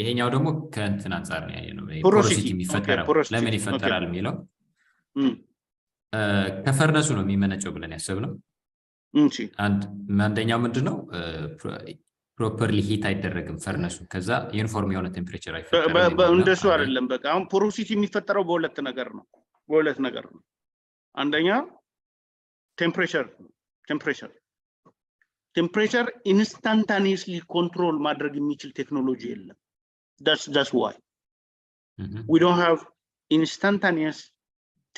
ይሄኛው ደግሞ ከእንትን አንፃር ነው ያየነው ፖሮሲቲ የሚፈጠረው ለምን ይፈጠራል የሚለው ከፈርነሱ ነው የሚመነጨው ብለን ያሰብነው አንደኛው ምንድነው ፕሮፐርሊ ሂት አይደረግም ፈርነሱ ከዛ ዩኒፎርም የሆነ ቴምፕሬቸር አይፈጠርም እንደሱ አይደለም በቃ አሁን ፖሮሲቲ የሚፈጠረው በሁለት ነገር ነው አንደኛ ቴምፕሬቸር ኢንስታንታኒየስሊ ኮንትሮል ማድረግ የሚችል ቴክኖሎጂ የለም that's why we don't have instantaneous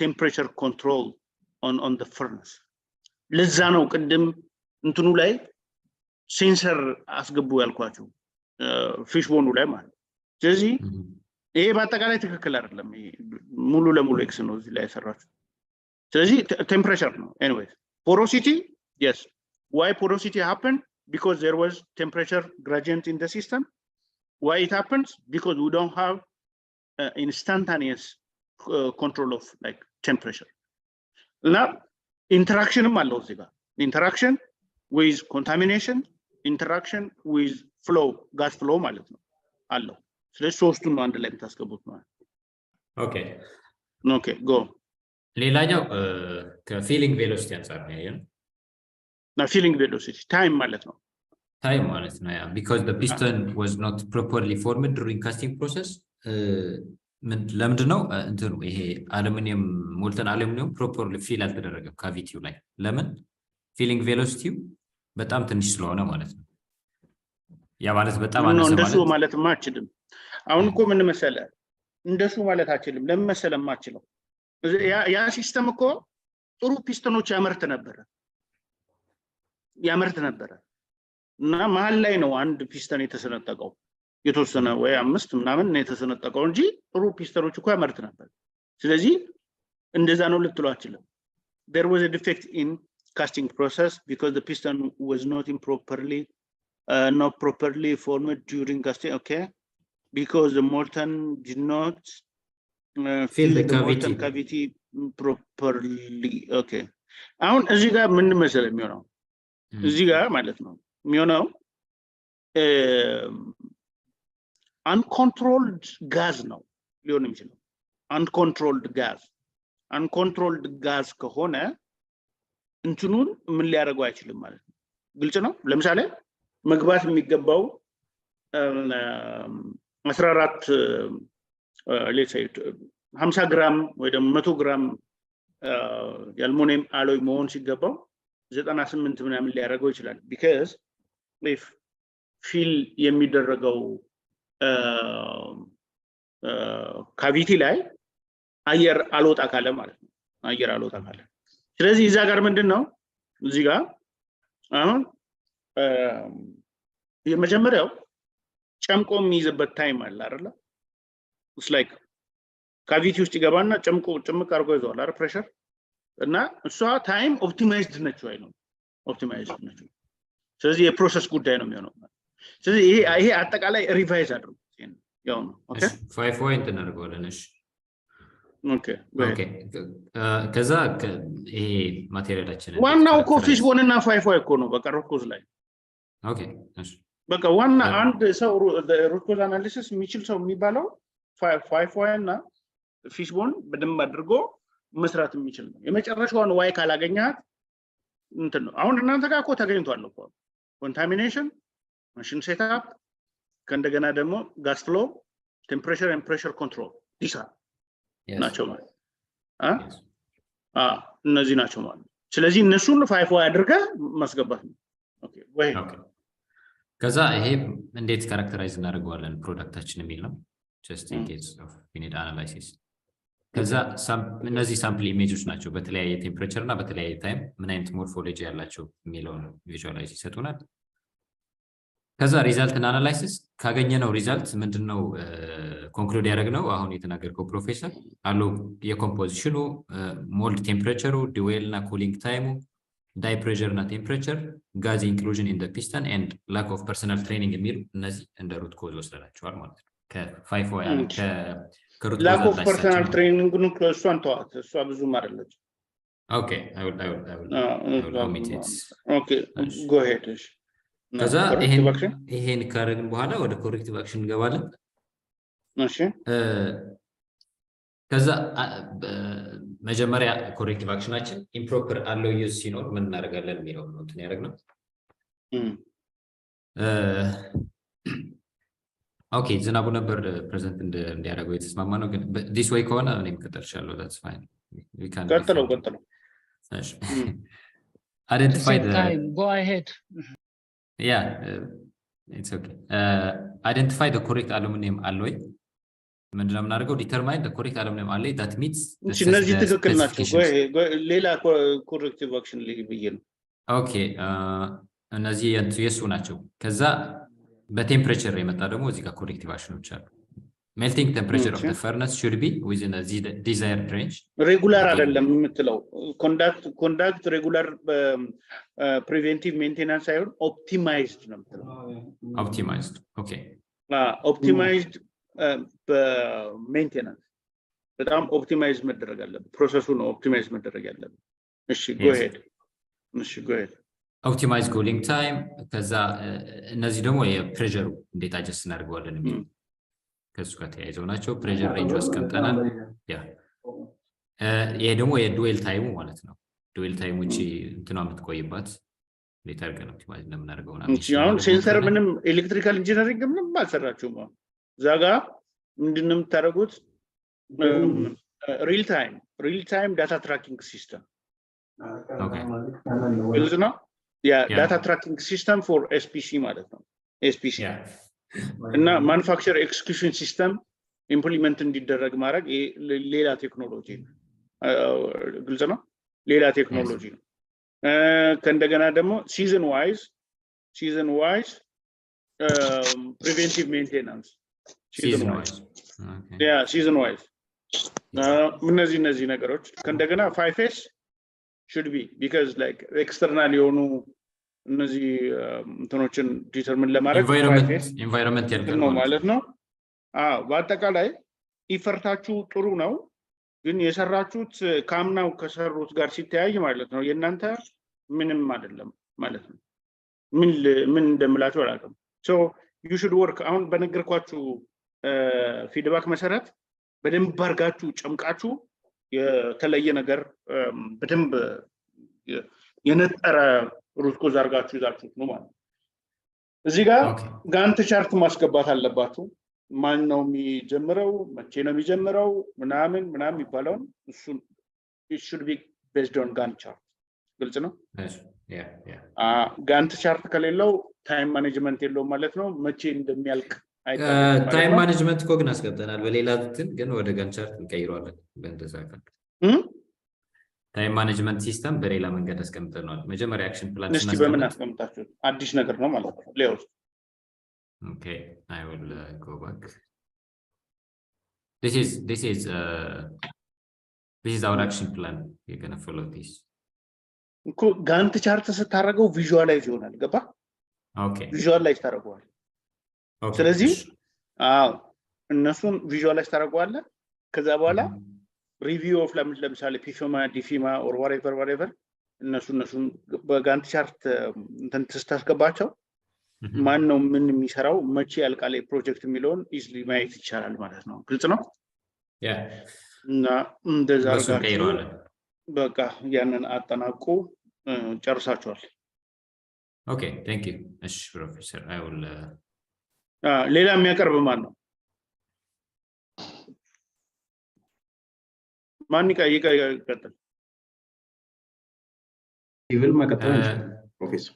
temperature control on the furnace ለዛ ነው ቅድም እንትኑ ላይ ሴንሰር አስገቡ ያልኳችሁ ፊሽ ቦኑ ላይ ማለት ስለዚህ ይሄ በአጠቃላይ ትክክል አይደለም ሙሉ ለሙሉ ኤክስ ነው እዚህ ላይ ያሰራችሁ ስለዚህ ቴምፕሬቸር ነው anyway porosity yes why porosity happened because there was temperature gradient in the system why it happens because we don't have instantaneous control of like temperature now interaction አለው እዚህ ጋር interaction with contamination interaction with flow gas flow ማለት ነው አለው ስለዚህ ሶስቱን አንድ ላይ ታስገቡት ማለት okay go ሌላኛው ከፊሊንግ ቬሎሲቲ አንፃር ነው ያየነው now feeling velocity time ማለት ነው yeah because the piston was not properly formed during casting process ለምንድን ነው እንትኑ ይሄ አሉሚኒየም ሞልተን አሉሚኒየም ፕሮፐርሊ ፊል አልተደረገም ካቪቲው ላይ ለምን ፊሊንግ ቬሎሲቲው በጣም ትንሽ ስለሆነ ማለት ነው ያ ማለት በጣም አነሰ ማለት እንደሱ ማለት ማችልም አሁን እኮ ምን መሰለ እንደሱ ማለት አችልም ለምን መሰለ ማችለው ያ ሲስተም እኮ ጥሩ ፒስተኖች ያመርት ነበር ያመርት ነበር እና መሃል ላይ ነው አንድ ፒስተን የተሰነጠቀው የተወሰነ ወይ 5 ምናምን ነው የተሰነጠቀው እንጂ ጥሩ ፒስተኖች እኮ ያመርት ነበር ስለዚህ እንደዛ ነው ልትሉ አትችልም there was a defect in casting process because the piston was not properly formed during casting okay because the molten did not fill the molten cavity properly okay አሁን እዚህ ጋር ምን መሰለ የሚሆነው እዚህ ጋር ማለት ነው የሚሆነው uncontrolled gas ነው ሊሆን የሚችለው uncontrolled gas ከሆነ እንትኑን ምን ሊያደርገው አይችልም ማለት ነው ግልጽ ነው ለምሳሌ መግባት የሚገባው 14 let's say 50 ግራም ወይ ደግሞ 100 ግራም የአልሙኒየም አሎይ መሆን ሲገባው 98 ምናምን ሊያደርገው ይችላል because if fill የሚደረገው ካቪቲ ላይ አየር አልወጣ ካለ ማለት ነው አየር አልወጣ ካለ ስለዚህ እዛ ጋር ምንድነው እዚህ ጋር አሁን የመጀመሪያው ጨምቆ የሚይዝበት ታይም አለ አይደል it's like ካቪቲ ውስጥ ይገባና ጨምቅ አድርጎ ይዟል አይደል ፕሬሸር እና እሷ ታይም ኦፕቲማይዝድ ነች ወይ ነው ኦፕቲማይዝድ ነች ስለዚህ የፕሮሰስ ጉዳይ ነው የሚሆነው ስለዚህ ይሄ አጠቃላይ ሪቫይዝ አድርጉ ያው ነው ኦኬ 5 ፖይንት እናደርጋለን እሺ ኦኬ ከዛ ይሄ ማቴሪያላችን ዋናው ኮፊስ ቦንና 5 እኮ ነው በቃ ሮኮዝ ላይ ኦኬ እሺ በቃ ዋና አንድ ሰው ሮኮዝ አናሊሲስ የሚችል ሰው የሚባለው 5 እና ፊሽ ቦን በደንብ አድርጎ መስራት የሚችል ነው የመጨረሻውን ዋይ ካላገኛት እንትን ነው አሁን እናንተ ጋር እኮ ተገኝቷል እኮ ኮንታሚኔሽን ማሽን ሴትአፕ ከእንደገና ደግሞ ጋስ ፍሎ ቴምፕሬቸር ኤንድ ፕሬሸር ኮንትሮል ዲሳ ናቸው ማለት እነዚህ ናቸው ማለት ስለዚህ እነሱን 5 አድርገ ማስገባት ነው ኦኬ ወይ ከዛ ይሄ እንዴት ካራክተራይዝ እናደርገዋለን ፕሮዳክታችን የሚል ነው just in case of we need analysis ከዛ እነዚህ ሳምፕል ኢሜጆች ናቸው በተለያየ ቴምፕሬቸር እና በተለያየ ታይም ምን አይነት ሞርፎሎጂ ያላቸው የሚለውን ቪዥዋላይዝ ይሰጡናል ከዛ ሪዛልት አናላይሲስ ካገኘነው ሪዛልት ምንድነው ኮንክሉድ ያደረግነው አሁን የተናገርከው ፕሮፌሰር አለው የኮምፖዚሽኑ ሞልድ ቴምፕሬቸሩ ዲዌል እና ኩሊንግ ታይሙ ዳይ ፕሬሸር እና ቴምፕሬቸር ጋዝ ኢንክሉዥን ኢን ዘ ፒስተን ኤንድ ላክ ኦፍ ፐርሰናል ትሬኒንግ የሚሉ እነዚህ እንደ ሩት ኮዝ ወስደናቸዋል ማለት ነው ከ5 ከሩት ኮዝ ላክ ኦፍ ፐርሰናል ትሬኒንግ ነው ክሎስዋን ተዋት እሷ ብዙ ማረለች ኦኬ I will omit it okay go ahead ከዛ ይሄን ካረግን በኋላ ወደ ኮሬክቲቭ አክሽን እንገባለን እሺ ከዛ መጀመሪያ ኮሬክቲቭ አክሽናችን ኢምፕሮፐር አለው ዩዝ ሲኖር ምን እናደርጋለን የሚለው ነው እንትን ያደርግነው ኦኬ ዝናቡ ነበር ፕሬዘንት እንዲያደርገው የተስማማ ነው ግን this way ከሆነ እኔም ቀጥልሻለሁ that's fine we can ቀጥለው እሺ identify the time go ahead yeah it's okay identify the correct aluminum alloy ምንድነው የምናደርገው determine the correct aluminum alloy that meets እነዚህ ትክክል ናቸው ሌላ ኮሬክቲቭ አክሽን ልይብዬ ነው ኦኬ እነዚህ የሱ ናቸው ከዛ በቴምፕሬቸር የመጣ ደግሞ እዚህ ጋር ኮሬክቲቭ አክሽኖች አሉ melting temperature of the furnace should be within a desired range regular አይደለም የምትለው conduct regular preventive maintenance አይሆን optimized ነው የምትለው optimized okay optimized maintenance በጣም ኦፕቲማይዝ መደረግ አለበት ፕሮሰሱ ነው ኦፕቲማይዝ መደረግ ያለበት እሺ go ahead optimize cooling time ከዛ እነዚህ ደግሞ የፕሬሸሩ እንዴት አጀስት እናደርገዋለን የሚል ከሱ ጋር ተያይዘው ናቸው ፕሬሸር ሬንጅ አስቀምጠናል ያ ይሄ ደግሞ የዱዌል ታይሙ ማለት ነው ዱዌል ታይሙ እቺ እንትኗ የምትቆይባት ሌተር ገን ኦፕቲማይዝ እንደምናደርገው ነው አሁን ሴንሰር ምንም ኤሌክትሪካል ኢንጂነሪንግ ምንም አልሰራችሁም ምንድነው የምታደርጉት ሪል ታይም ዳታ ትራኪንግ ሲስተም ኦኬ is no data tracking system for SPC ማለት ነው SPC እና manufacturer execution system implement እንዲደረግ ማድረግ ሌላ ቴክኖሎጂ ግልጽ ነው ሌላ ቴክኖሎጂ ነው ከእንደገና ደግሞ season wise preventive maintenance season wise okay yeah season wise እነዚህ ነገሮች ከእንደገና 5S should be because like external የሆኑ እነዚህ እንትኖችን ዲተርሚን ለማድረግ environment ነው ማለት ነው በአጠቃላይ ኢፈርታችሁ ጥሩ ነው ግን የሰራችሁት ካምናው ከሰሩት ጋር ሲተያይ ማለት ነው የእናንተ ምንም አይደለም ማለት ነው ምን እንደምላችሁ አላውቅም so you should work አሁን በነገርኳችሁ ፊድባክ መሰረት በደንብ አርጋችሁ ጨምቃችሁ የተለየ ነገር በደንብ የነጠረ ሩት ኮዝ አርጋችሁ ይዛችሁ ነው ማለት እዚህ ጋር ጋንት ቻርት ማስገባት አለባችሁ ማን ነው የሚጀምረው መቼ ነው የሚጀምረው ምናምን ይባላል እሱ it should be based on Gantt chart ግልጽ ነው ጋንት ቻርት ከሌለው ታይም ማኔጅመንት የለው ማለት ነው መቼ እንደሚያልቅ ታይም ማኔጅመንት እኮ ግን አስገብተናል በሌላ ግን ወደ ጋንት ቻርት እንቀይረዋለን በእንደዛከ ታይም ማኔጅመንት ሲስተም በሌላ መንገድ አስቀምጠናል መጀመሪያ አክሽን ፕላን እስቲ በምን አስቀምጣችሁ አዲስ ነገር ነው ማለት ነው ሌውስ okay I will go back this is our action plan you're going to follow this እኮ ጋንት ቻርት ስታረገው ቪዥዋላይዝ ይሆናል ገባ okay ቪዥዋላይዝ ታረጋዋል ስለዚህ እነሱን ቪዥዋላይዝ ታረጋዋል ከዛ በኋላ ሪቪው ኦፍ ለምሳሌ ፒፎማ ዲፊማ or whatever እነሱን በጋንት ቻርት እንትን ተስታስገባቸው ማን ነው ምን የሚሰራው መቼ ያልቃል ፕሮጀክት የሚለውን ኢዝሊ ማየት ይቻላል ማለት ነው ግልጽ ነው እና እንደዛ አርጋችሁ በቃ ያንን አጠናቁ ጨርሳችኋል okay thank you እሺ ፕሮፌሰር I will ሌላ የሚያቀርብ ማን ነው ማን ይቀጥል ይብል ማቀጠል ፕሮፌሰር